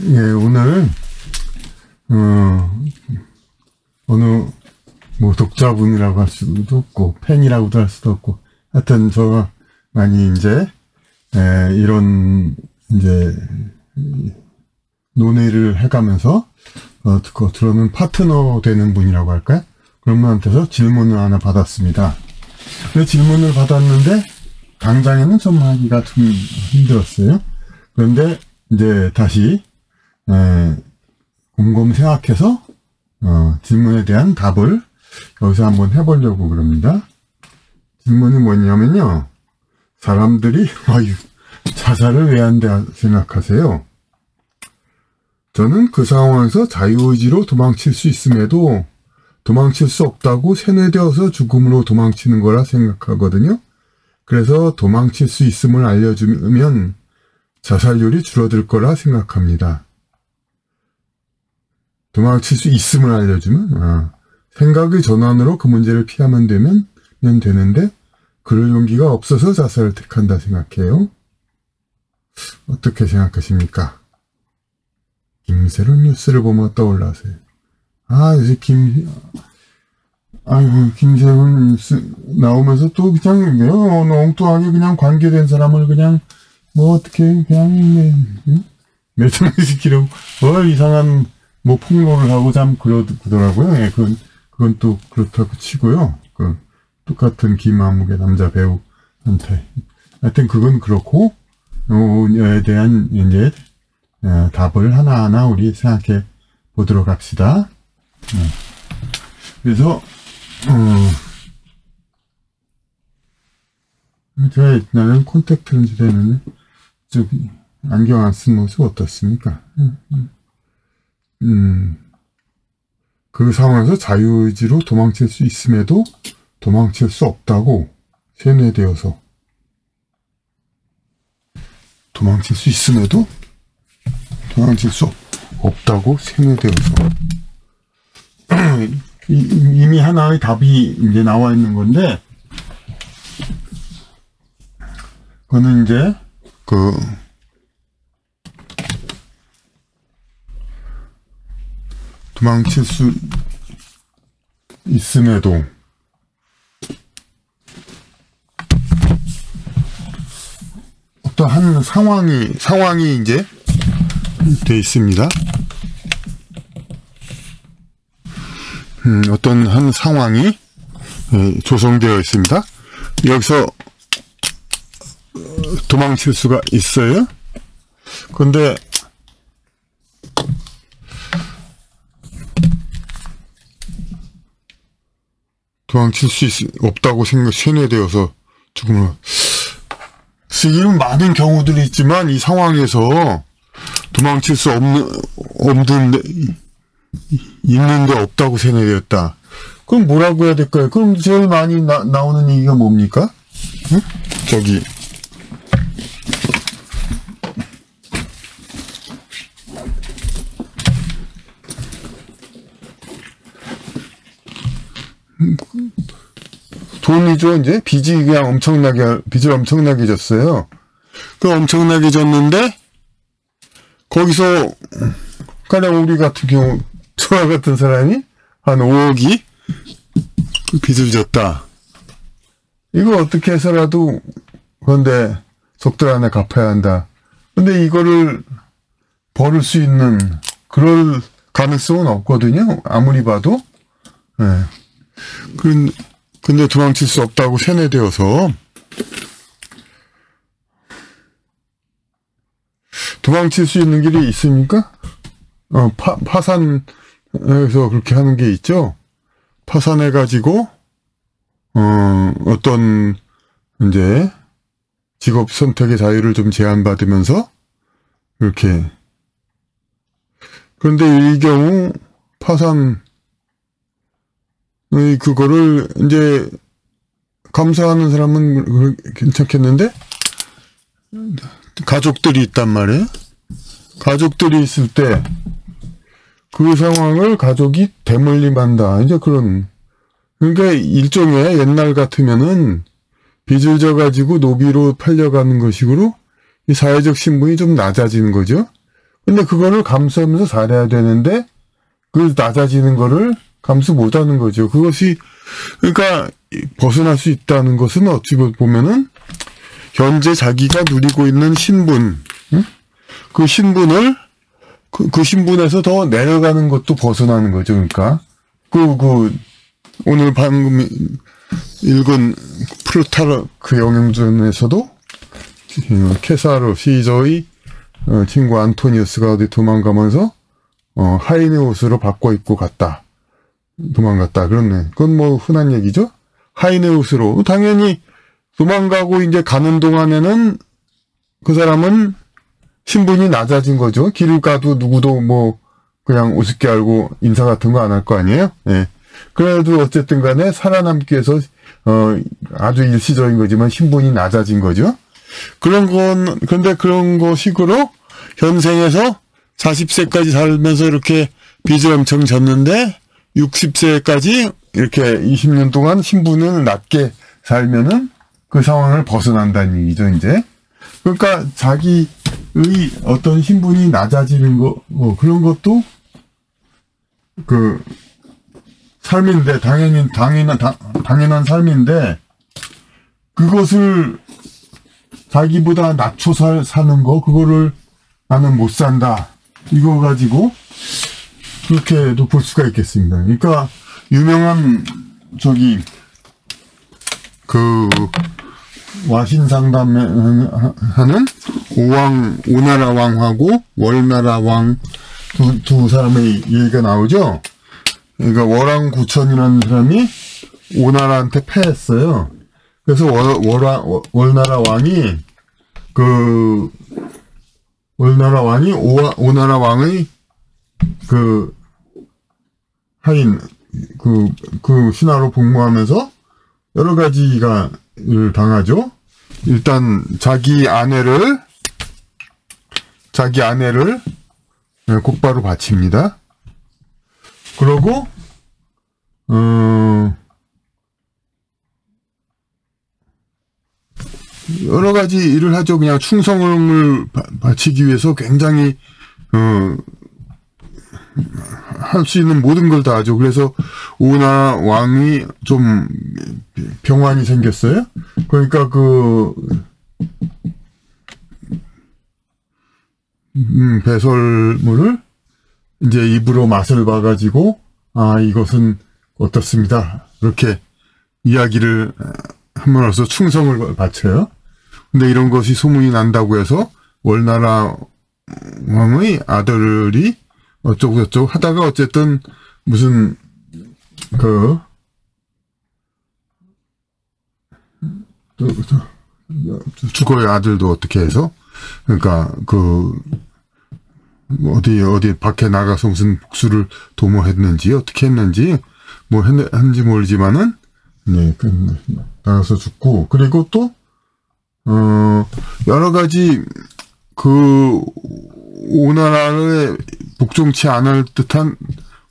예, 오늘, 어느, 뭐, 독자분이라고 할 수도 없고, 팬이라고도 할 수도 없고, 하여튼, 저가 많이 이런, 논의를 해가면서, 들어는 파트너 되는 분이라고 할까요? 그런 분한테서 질문을 하나 받았습니다. 그 질문을 받았는데, 당장에는 좀 하기가 좀 힘들었어요. 그런데, 다시, 곰곰 생각해서 질문에 대한 답을 여기서 한번 해보려고 그럽니다. 질문이 뭐냐면요. 사람들이 자살을 왜 한다 생각하세요? 저는 그 상황에서 자유의지로 도망칠 수 있음에도 도망칠 수 없다고 세뇌되어서 죽음으로 도망치는 거라 생각하거든요. 그래서 도망칠 수 있음을 알려주면 자살률이 줄어들 거라 생각합니다. 도망칠 수 있음을 알려주면 생각의 전환으로 그 문제를 피하면 되는데 그럴 용기가 없어서 자살을 택한다 생각해요. 어떻게 생각하십니까? 김세론 뉴스를 보면 떠올라세요. 요새 김세론 뉴스 나오면서 또 그냥 엉뚱하게 그냥 관계된 사람을 그냥 어떻게 그냥 매장시키려고 이상한 폭로를 하고 참 그러더라고요. 예, 그건 또 그렇다고 치고요. 똑같은 김아무개 남자 배우한테. 하여튼 그건 그렇고, 에 대한 답을 하나하나 우리 생각해 보도록 합시다. 그래서, 제가 옛날엔 콘택트 렌즈 되는, 안경 안 쓴 모습 어떻습니까? 그 상황에서 자유의지로 도망칠 수 있음에도 도망칠 수 없다고 세뇌되어서 도망칠 수 있음에도 도망칠 수 없다고 세뇌되어서 이미 하나의 답이 나와 있는 건데 그거는 도망칠 수 있음에도 어떠한 상황이 돼 있습니다. 어떤 한 상황이 조성되어 있습니다. 여기서 도망칠 수가 있어요. 그런데 도망칠 수 없다고 세뇌되어서 죽음으로. 지금 많은 경우들이 있지만 이 상황에서 도망칠 수 있는데 없다고 세뇌되었다. 그럼 뭐라고 해야 될까요? 그럼 제일 많이 나오는 얘기가 뭡니까? 응? 돈이죠. 빚이 그냥 빚을 엄청나게 졌어요. 엄청나게 졌는데 거기서 가령 우리 같은 경우 저와 같은 사람이 한 5억이 빚을 졌다. 이거 어떻게 해서라도 그런데 석 달 안에 갚아야 한다. 근데 이거를 벌을 수 있는 그럴 가능성은 없거든요. 아무리 봐도. 네. 근데 도망칠 수 없다고 세뇌되어서 도망칠 수 있는 길이 있습니까? 파산해서 그렇게 하는 게 있죠. 파산해가지고 어떤 직업 선택의 자유를 좀 제한받으면서 이렇게. 그런데 이 경우 파산 그거를 감사하는 사람은 괜찮겠는데 가족들이 있단 말이에요. 가족들이 있을 때 그 상황을 가족이 대물림한다. 그러니까 일종의 옛날 같으면은 빚을 져가지고 노비로 팔려가는 것이므로 이 사회적 신분이 좀 낮아지는 거죠. 근데 그거를 감수하면서 살아야 되는데 그 낮아지는 거를 감수 못하는 거죠. 그것이 그러니까 벗어날 수 있다는 것은 어찌 보면은 현재 자기가 누리고 있는 신분, 응? 그 신분을 그 신분에서 더 내려가는 것도 벗어나는 거죠. 그러니까 오늘 방금 읽은 프루타르크 영웅전에서도 케사르 시저의 친구 안토니우스가 어디 도망가면서 하인의 옷으로 바꿔 입고 갔다. 도망갔다. 그렇네. 그건 뭐 흔한 얘기죠. 하인의 옷으로. 당연히 도망가고 이제 가는 동안에는 그 사람은 신분이 낮아진 거죠. 길을 가도 누구도 뭐 그냥 우습게 알고 인사 같은 거 안 할 거 아니에요. 예. 그래도 어쨌든 간에 살아남기 위해서 아주 일시적인 거지만 신분이 낮아진 거죠. 그런데 그런 거 식으로 현생에서 40세까지 살면서 이렇게 빚을 엄청 졌는데 60세까지 이렇게 20년 동안 신분을 낮게 살면은 그 상황을 벗어난다는 얘기죠, 이제. 그러니까 자기의 어떤 신분이 낮아지는 거, 그런 것도 삶인데, 당연한 삶인데, 그것을 자기보다 낮춰 사는 거, 그거를 나는 못 산다. 이거 가지고, 그렇게도 볼 수가 있겠습니다. 그러니까, 유명한, 와신상담하는 오나라 왕하고 월나라 왕 두 사람의 얘기가 나오죠. 그러니까 월왕구천이라는 사람이 오나라한테 패했어요. 그래서 월나라 왕이 오나라 왕의 하인 신하로 복무하면서 여러 가지가 당하죠. 일단 자기 아내를 곧바로 바칩니다. 그러고 여러 가지 일을 하죠. 그냥 충성을 바치기 위해서 굉장히 할 수 있는 모든 걸 다 하죠. 그래서 오나라 왕이 좀 병환이 생겼어요. 그러니까 배설물을 이제 입으로 맛을 봐가지고 이것은 어떻습니다. 이렇게 이야기를 함으로써 충성을 바쳐요. 근데 이런 것이 소문이 난다고 해서 월나라 왕의 아들이 어쩌고저쩌고 하다가 어쨌든 무슨 죽어요. 아들도 어떻게 해서. 그러니까 어디 밖에 나가서 무슨 복수를 도모했는지 어떻게 했는지 뭐 했는지 모르지만은 나가서 죽고, 그리고 또 여러 가지 오나라에 복종치 않을 듯한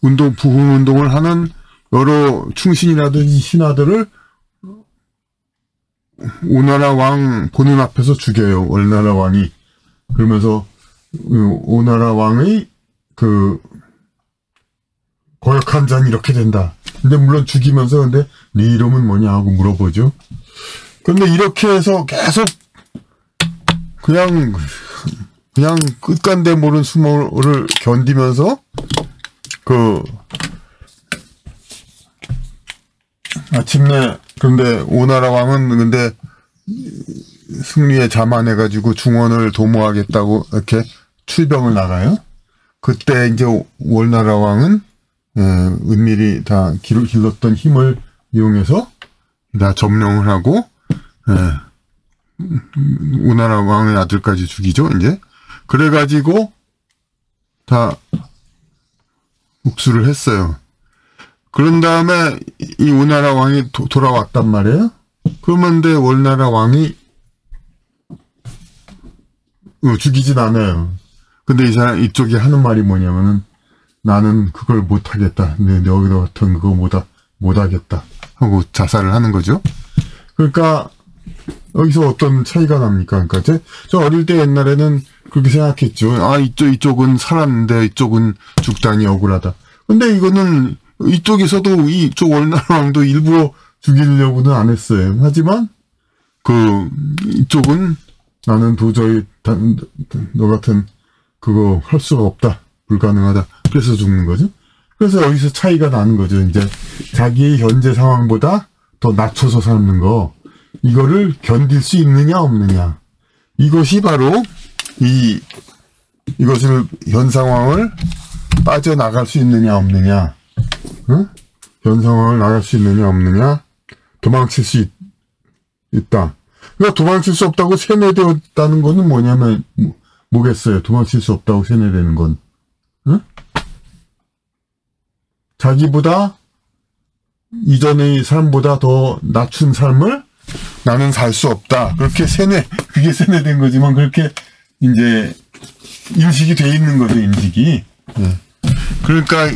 부흥 운동을 하는 여러 충신이라든지 신하들을 오나라 왕 보는 앞에서 죽여요. 월나라 왕이. 그러면서 오나라 왕의 거역한 자는 이렇게 된다. 근데 물론 죽이면서 근데 네 이름은 뭐냐 하고 물어보죠. 근데 이렇게 해서 계속 그냥 끝간데 모른 수모를 견디면서 마침내 근데 오나라 왕은 근데 승리에 자만해가지고 중원을 도모하겠다고 이렇게 출병을 나가요. 그때 이제 월나라 왕은 은밀히 다 길렀던 힘을 이용해서 다 점령을 하고 오나라 왕의 아들까지 죽이죠. 이제 그래가지고 다 복수를 했어요. 그런 다음에 이 오나라 왕이 돌아왔단 말이에요. 그런데 월나라 왕이 죽이진 않아요. 근데 이쪽이 하는 말이 뭐냐면은 나는 그걸 못하겠다. 너희들 같은 그거 못하겠다. 하고 자살을 하는 거죠. 그러니까 여기서 어떤 차이가 납니까? 그러니까 저 어릴 때 옛날에는 그렇게 생각했죠. 아, 이쪽은 살았는데 이쪽은 죽다니 억울하다. 근데 이거는 이쪽에서도 이쪽 월나라왕도 일부러 죽이려고는 안 했어요. 하지만 이쪽은 나는 도저히 너 같은 그거 할 수가 없다. 불가능하다. 그래서 죽는 거죠. 그래서 여기서 차이가 나는 거죠. 이제 자기의 현재 상황보다 더 낮춰서 삶는 거. 이거를 견딜 수 있느냐 없느냐. 이것이 바로 이것을 현 상황을 빠져나갈 수 있느냐 없느냐. 응? 현 상황을 나갈 수 있느냐 없느냐. 도망칠 수 있다. 그러니까 도망칠 수 없다고 세뇌되었다는 거는 뭐냐면 뭐겠어요. 도망칠 수 없다고 세뇌되는 건. 응? 자기보다 이전의 삶보다 더 낮춘 삶을 나는 살 수 없다. 그렇게 그게 세뇌된 거지만 그렇게 이제 인식이 돼 있는 거죠, 인식이. 네. 그러니까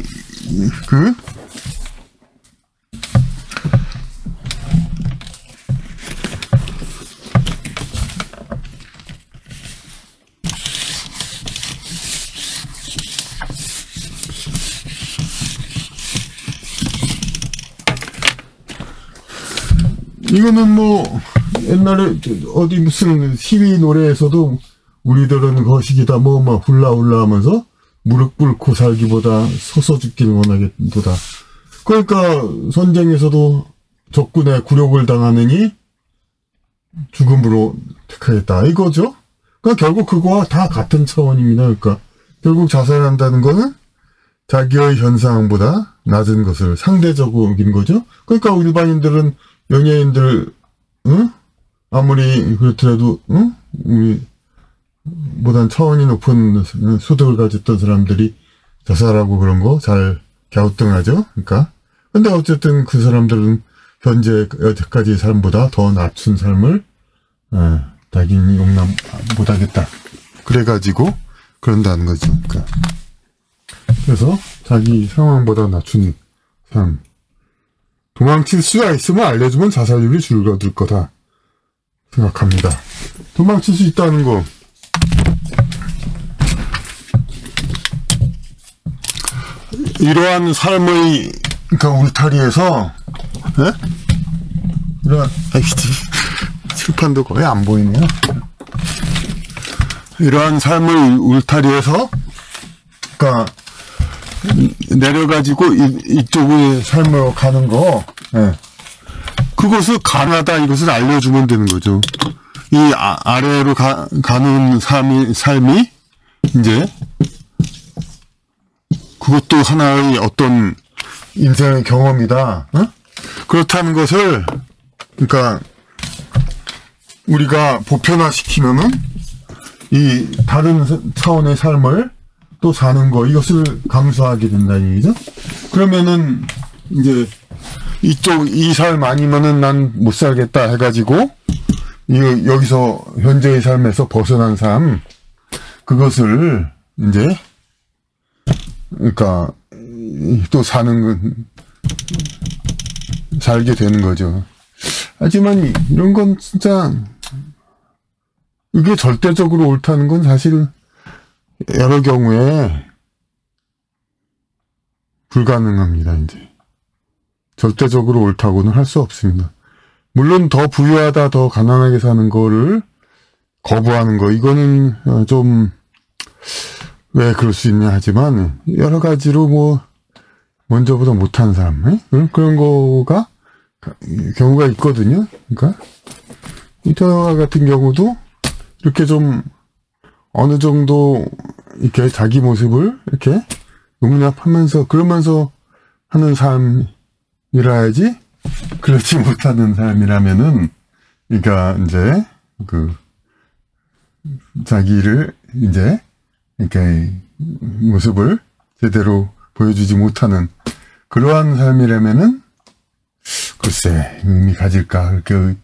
이거는 뭐 옛날에 어디 무슨 시위 노래에서도 우리들은 거식이다 막 훌라훌라 하면서 무릎 꿇고 살기보다 서서 죽기를 원하겠도다. 그러니까 선쟁에서도 적군의 굴욕을 당하느니 죽음으로 택하겠다 이거죠. 그러니까 결국 그거와 다 같은 차원입니다. 그러니까 결국 자살한다는 거는 자기의 현상보다 낮은 것을 상대적인 거죠. 그러니까 일반인들은 연예인들, 응? 아무리 그렇더라도, 응? 우리보단 차원이 높은 소득을 가졌던 사람들이 자살하고 그런 거 잘 갸우뚱하죠. 그러니까. 근데 어쨌든 그 사람들은 현재 여태까지 삶보다 더 낮춘 삶을, 자기는 용납 못하겠다. 그래가지고, 그런다는 거죠. 그러니까. 그래서 자기 상황보다 낮춘 삶. 도망칠 수가 있으면 알려주면 자살률이 줄어들 거다 생각합니다. 도망칠 수 있다는 거. 이러한 삶의 그러니까 울타리에서 이러한 칠판도 거의 안 보이네요. 이러한 삶의 울타리에서 그러니까 내려가지고 이쪽의 삶으로 가는 거, 그것을 가능하다 이것을 알려주면 되는 거죠. 이 아래로 가는 삶이 이제 그것도 하나의 어떤 인생의 경험이다. 그렇다는 것을 그러니까 우리가 보편화시키면은 이 다른 차원의 삶을 또 사는 거, 이것을 감수하게 된다는 얘기죠. 그러면은, 이제, 이 삶 아니면은 난 못 살겠다 해가지고, 여기서, 현재의 삶에서 벗어난 삶, 그것을, 이제, 그러니까, 또 살게 되는 거죠. 하지만, 이런 건 진짜, 이게 절대적으로 옳다는 건 사실, 여러 경우에 불가능합니다. 이제 절대적으로 옳다고는 할 수 없습니다. 물론 더 부유하다, 더 가난하게 사는 거를 거부하는 거, 이거는 좀 왜 그럴 수 있냐 하지만 여러 가지로 뭐 먼저보다 못한 사람 그런 경우가 있거든요. 그러니까 이터와 같은 경우도 이렇게 좀 어느 정도 이렇게 자기 모습을 이렇게 용납하면서 그러면서 하는 삶이라야지, 그렇지 못하는 삶이라면은 그러니까 이제 자기를 이제 이렇게 모습을 제대로 보여주지 못하는 그러한 삶이라면은 글쎄 의미 가질까, 그렇게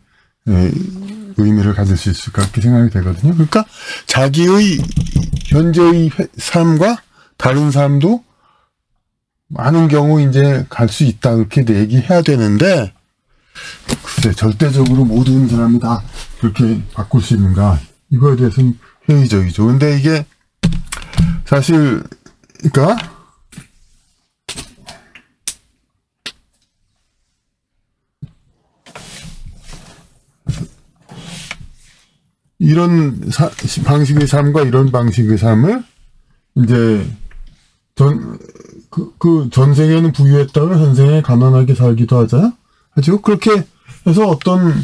의미를 가질 수 있을까, 그렇게 생각이 되거든요. 그러니까 자기의 현재의 삶과 다른 삶도 많은 경우 이제 갈 수 있다, 그렇게 얘기해야 되는데, 글쎄 절대적으로 모든 사람이 다 그렇게 바꿀 수 있는가, 이거에 대해서는 회의적이죠. 근데 이게 사실 그러니까 이런 방식의 삶과 이런 방식의 삶을 이제 전생에는 부유했다가 현생에 가난하게 살기도 하죠. 그렇게 해서 어떤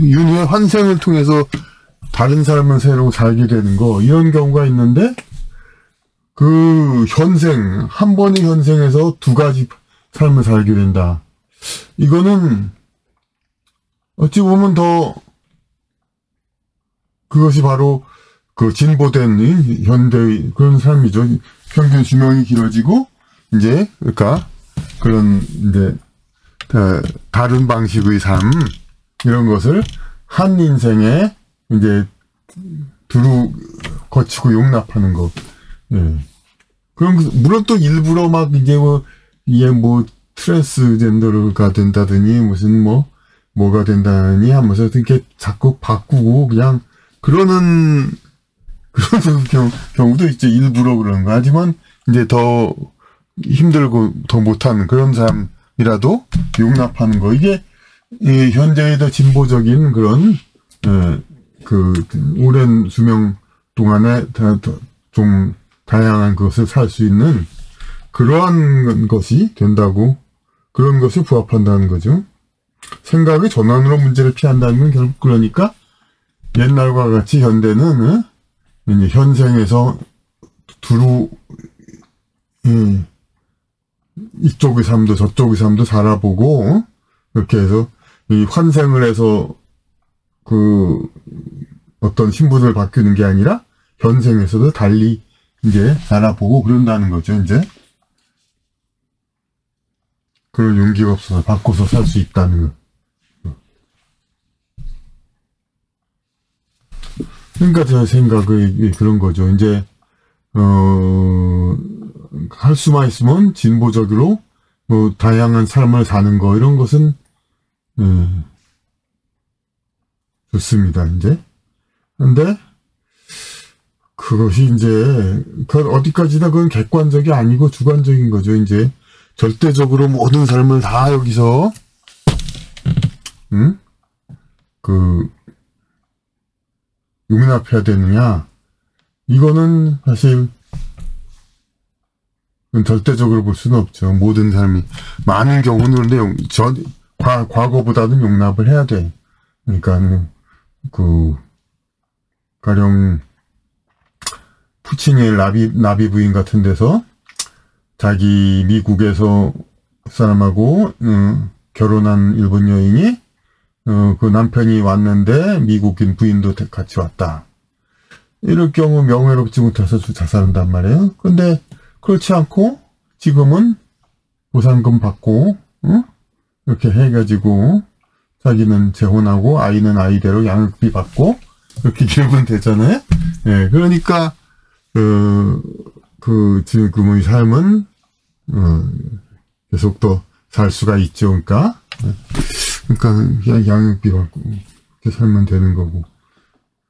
윤회의 환생을 통해서 다른 삶을 새로 살게 되는 거, 이런 경우가 있는데, 한 번의 현생에서 두 가지 삶을 살게 된다. 이거는 어찌 보면 그것이 바로 진보된 현대의 그런 삶이죠. 평균 수명이 길어지고, 그러니까, 다른 방식의 삶, 이런 것을 한 인생에, 두루 거치고 용납하는 것. 예. 물론 또 일부러 트랜스젠더가 된다더니, 뭐가 된다니 하면서 이렇게 자꾸 바꾸고, 그냥, 그런 경우도 있죠. 일부러 그러는 거. 하지만, 더 힘들고 더 못하는 그런 사람이라도 용납하는 거. 이게, 현재의 더 진보적인 그런, 오랜 수명 동안에 좀 다양한 것을 살 수 있는 그러한 것이 된다고, 그런 것을 부합한다는 거죠. 생각의 전환으로 문제를 피한다는 건 결국 그러니까 옛날과 같이 현대는 현생에서 두루 이쪽의 삶도 저쪽의 삶도 살아보고 이렇게 해서 이 환생을 해서 어떤 신분을 바뀌는 게 아니라 현생에서도 달리 살아보고 그런다는 거죠. 그런 용기가 없어서 바꿔서 살 수 있다는 거. 그러니까 제 생각이 그런 거죠. 할 수만 있으면 진보적으로 다양한 삶을 사는 거, 이런 것은 좋습니다. 근데 그것이 어디까지나 그건 객관적이 아니고 주관적인 거죠. 절대적으로 모든 삶을 다 여기서 용납해야 되느냐, 이거는 사실 절대적으로 볼 수는 없죠. 모든 삶이, 많은 경우는 그런데 과거보다는 용납을 해야 돼. 그러니까 가령 푸치니의 나비 부인 같은 데서 자기 미국에서 사람하고 결혼한 일본 여인이 그 남편이 왔는데 미국인 부인도 같이 왔다. 이럴 경우 명예롭지 못해서 자살한단 말이에요. 근데 그렇지 않고 지금은 보상금 받고 이렇게 해가지고 자기는 재혼하고 아이는 아이대로 양육비 받고 이렇게 기르면 되잖아요. 예, 그러니까 지금의 삶은 계속 더 살 수가 있죠. 그러니까 그냥 양육비 받고 이렇게 살면 되는 거고.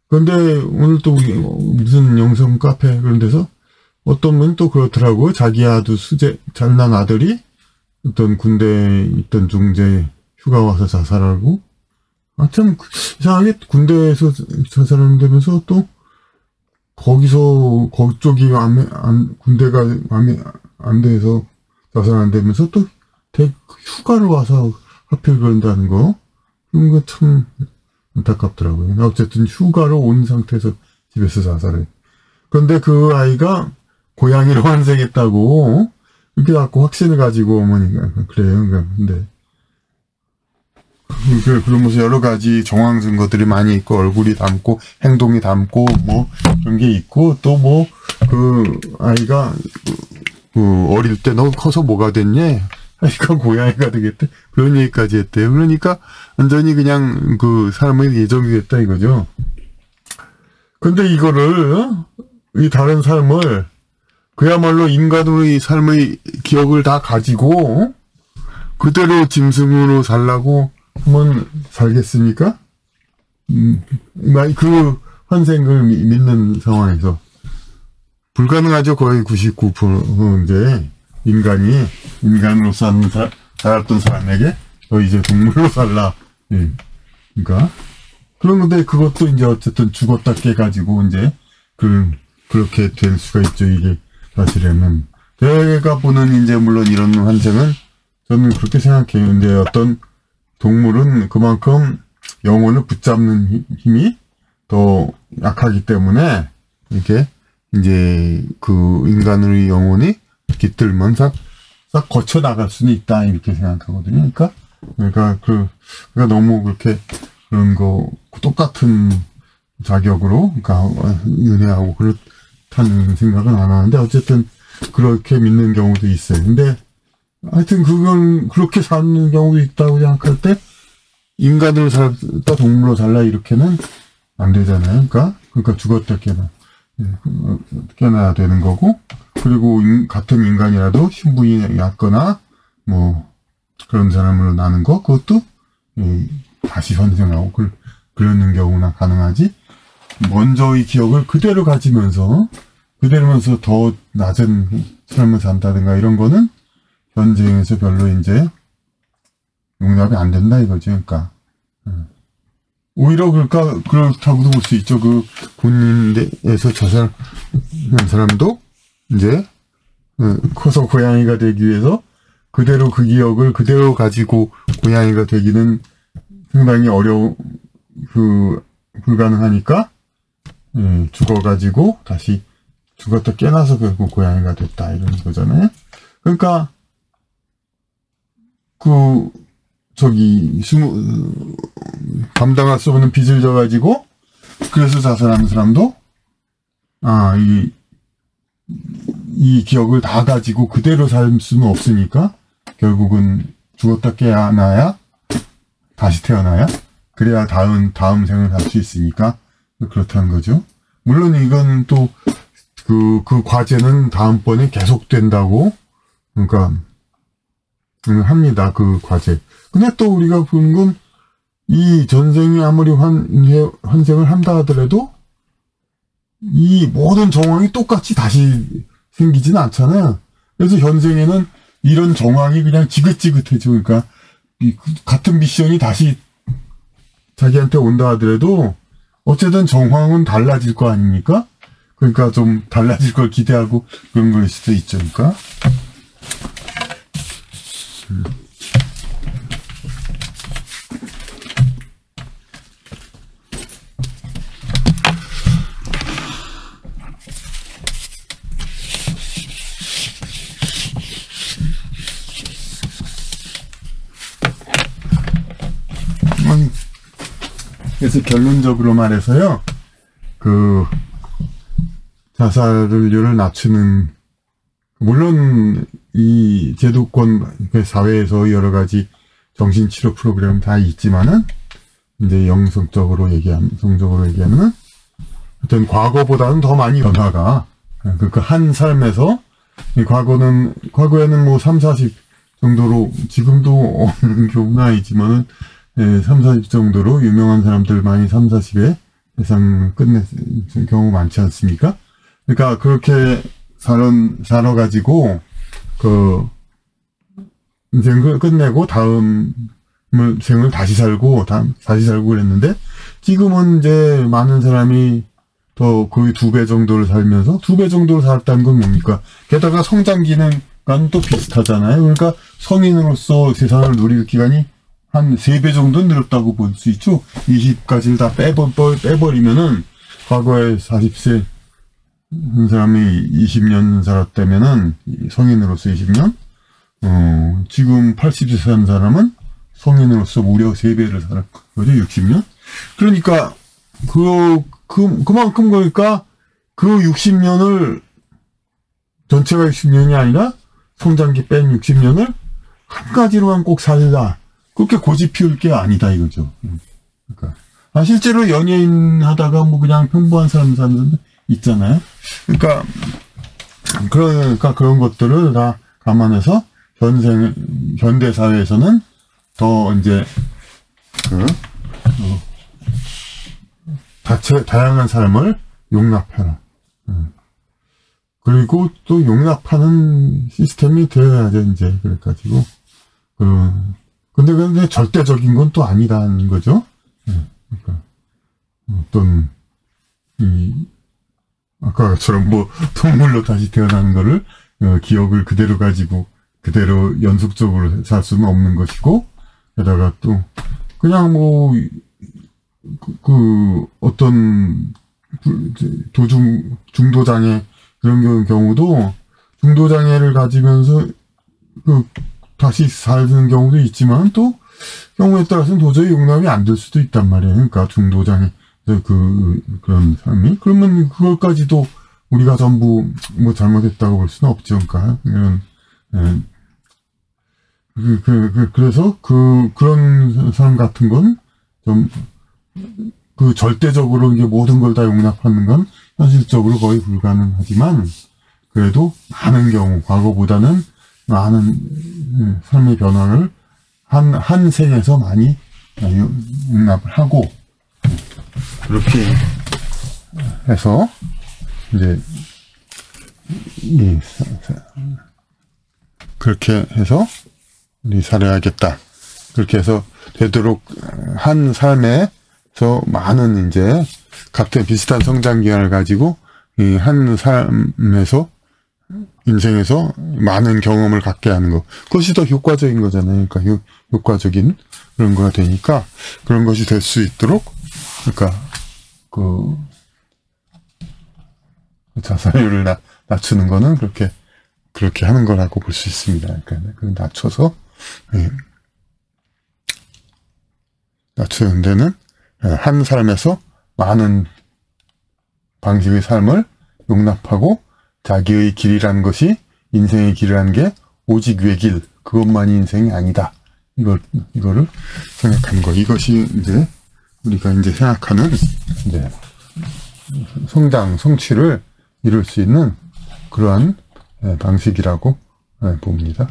그런데 오늘 또 무슨 영성 카페 그런 데서 어떤 분 또 그렇더라고. 자기 아주 잘난 아들이 어떤 군대에 있던 중재 휴가 와서 자살하고, 참 이상하게 군대에서 자살한다면서 또 거쪽이 군대가 마음에 안 돼서 자살한다면서 또 휴가를 와서 하필 그런다는 거, 그런 거 참 안타깝더라고요. 어쨌든 휴가로 온 상태에서 집에서 자살해. 그런데 그 아이가 고양이를 환생했다고 이렇게 갖고 확신을 가지고 어머니가 그래요. 근데 그러면서 여러 가지 정황 증거들이 많이 있고, 얼굴이 닮고 행동이 닮고 뭐 그런 게 있고, 또 뭐 그 아이가 어릴 때 너 커서 뭐가 됐냐? 하니까 고양이가 되겠대. 그런 얘기까지 했대요. 그러니까 완전히 그냥 그 삶의 예정이 됐다 이거죠. 근데 이거를 이 다른 삶을 그야말로 인간의 삶의 기억을 다 가지고 그대로 짐승으로 살라고 하면 살겠습니까? 그 환생을 믿는 상황에서 불가능하죠. 거의 99% 이제 인간으로 살았던 사람에게 너 이제 동물로 살라. 예. 그러니까 그런데 그것도 이제 어쨌든 죽었다 깨가지고 이제 그렇게 될 수가 있죠. 이게 사실은 제가 보는 이제 물론 이런 환생은 저는 그렇게 생각해요. 근데 어떤 동물은 그만큼 영혼을 붙잡는 힘이 더 약하기 때문에 이렇게 이제 그 인간의 영혼이 깃들면 싹 거쳐 나갈 수는 있다 이렇게 생각하거든요. 그러니까 너무 그렇게 그런 거 똑같은 자격으로 그러니까 은혜하고 그렇다는 생각은 안 하는데 어쨌든 그렇게 믿는 경우도 있어요. 근데 하여튼 그건 그렇게 사는 경우도 있다고 생각할 때 인간으로 살다 동물로 살라 이렇게는 안 되잖아요. 그러니까 죽었다 깨나야 되는 거고 그리고 같은 인간이라도 신분이 얕거나 뭐 그런 사람으로 나는 거 그것도 다시 환생하고 그러는 경우나 가능하지. 먼저 이 기억을 그대로 가지면서 더 낮은 삶을 산다든가 이런 거는 현생에서 별로 이제 용납이 안 된다 이거죠. 그러니까 오히려 그렇다고도 볼 수 있죠. 그 본인에서 자살한 사람도 이제 커서 고양이가 되기 위해서 그대로 그 기억을 그대로 가지고 고양이가 되기는 상당히 불가능하니까 죽어가지고 다시 죽었다 깨나서 결국 고양이가 됐다 이런 거잖아요. 그러니까 감당할 수 없는 빚을 져가지고 그래서 자살하는 사람도 이 기억을 다 가지고 그대로 살 수는 없으니까 결국은 죽었다 깨어나야 다시 태어나야 그래야 다음 생을 살 수 있으니까 그렇다는 거죠. 물론 이건 또 그 과제는 다음번에 계속된다고 그러니까 합니다. 그 과제. 근데 또 우리가 보는 건 이 전생이 아무리 환생을 한다 하더라도 이 모든 정황이 똑같이 다시 생기지는 않잖아요. 그래서 현생에는 이런 정황이 그냥 지긋지긋해져. 그러니까 같은 미션이 다시 자기한테 온다 하더라도 어쨌든 정황은 달라질 거 아닙니까? 그러니까 좀 달라질 걸 기대하고 그런 걸 수도 있죠. 그러니까. 그래서 결론적으로 말해서요, 자살률을 낮추는, 물론 이 제도권 사회에서 여러 가지 정신치료 프로그램 다 있지만은 이제 성적으로 얘기하면은 하여튼 과거보다는 더 많이 변화가 그 한 삶에서 과거에는 뭐 3, 40 정도로 지금도 없는 경우는 아니지만은 3, 40 정도로 유명한 사람들 많이 3, 40에 세상 끝낸 경우 많지 않습니까? 그러니까 그렇게 살아가지고 인생을 끝내고 다음 생을 다시 살고 그랬는데 지금은 이제 많은 사람이 더 거의 2배 정도를 살면서 2배 정도를 살았다는 건 뭡니까? 게다가 성장 기능과는 또 비슷하잖아요. 그러니까 성인으로서 세상을 누릴 기간이 한 3배 정도 늘었다고 볼 수 있죠. 20까지를 다 빼버리면은 과거에 40세 한 사람이 20년 살았다면은 성인으로서 20년 지금 80세 산 사람은 성인으로서 무려 3배를 살았거죠. 60년. 그러니까 그만큼 그러니까 그 60년을 전체가 60년이 아니라 성장기 뺀 60년을 한 가지로만 꼭 살다. 그렇게 고집 피울 게 아니다 이거죠. 그러니까 실제로 연예인 하다가 뭐 그냥 평범한 사람 사는 사람도 있잖아요. 그러니까 그런 것들을 다 감안해서 현대 사회에서는 더 이제 다양한 삶을 용납하는. 그리고 또 용납하는 시스템이 되어야죠, 이제. 그래가지고. 근데 절대적인 건 또 아니라는 거죠. 그러니까 어떤, 아까처럼 뭐, 동물로 다시 태어나는 거를, 기억을 그대로 가지고, 그대로 연속적으로 살 수는 없는 것이고, 게다가 또, 그냥 뭐, 어떤, 중도장애, 그런 경우도, 중도장애를 가지면서, 다시 사는 경우도 있지만, 또, 경우에 따라서는 도저히 용납이 안 될 수도 있단 말이에요. 그러니까, 중도장애, 그런 삶이. 그러면 그것까지도 우리가 전부 뭐 잘못했다고 볼 수는 없죠. 그러니까, 그래서 그런 사람 같은 건 좀, 절대적으로 이게 모든 걸 다 용납하는 건 현실적으로 거의 불가능하지만, 그래도 많은 경우, 과거보다는 많은 삶의 변화를 한 생에서 많이 용납을 하고, 그렇게 해서, 이제, 그렇게 해서, 우리 살아야겠다. 그렇게 해서 되도록 한 삶에서 많은 이제 같은 비슷한 성장 기간을 가지고 이 한 삶에서 인생에서 많은 경험을 갖게 하는 거. 그것이 더 효과적인 거잖아요. 그러니까 효과적인 그런 거가 되니까 그런 것이 될 수 있도록 그러니까 자살률을 낮추는 거는 그렇게 하는 거라고 볼 수 있습니다. 그러니까 낮춰서 낮추는 데는 한 삶에서 많은 방식의 삶을 용납하고 자기의 길이라는 것이 인생의 길이라는 게 오직 외길 그것만이 인생이 아니다. 이거를 생각하는 거. 이것이 이제 우리가 이제 생각하는 이제 성취를 이룰 수 있는 그러한 방식이라고 봅니다.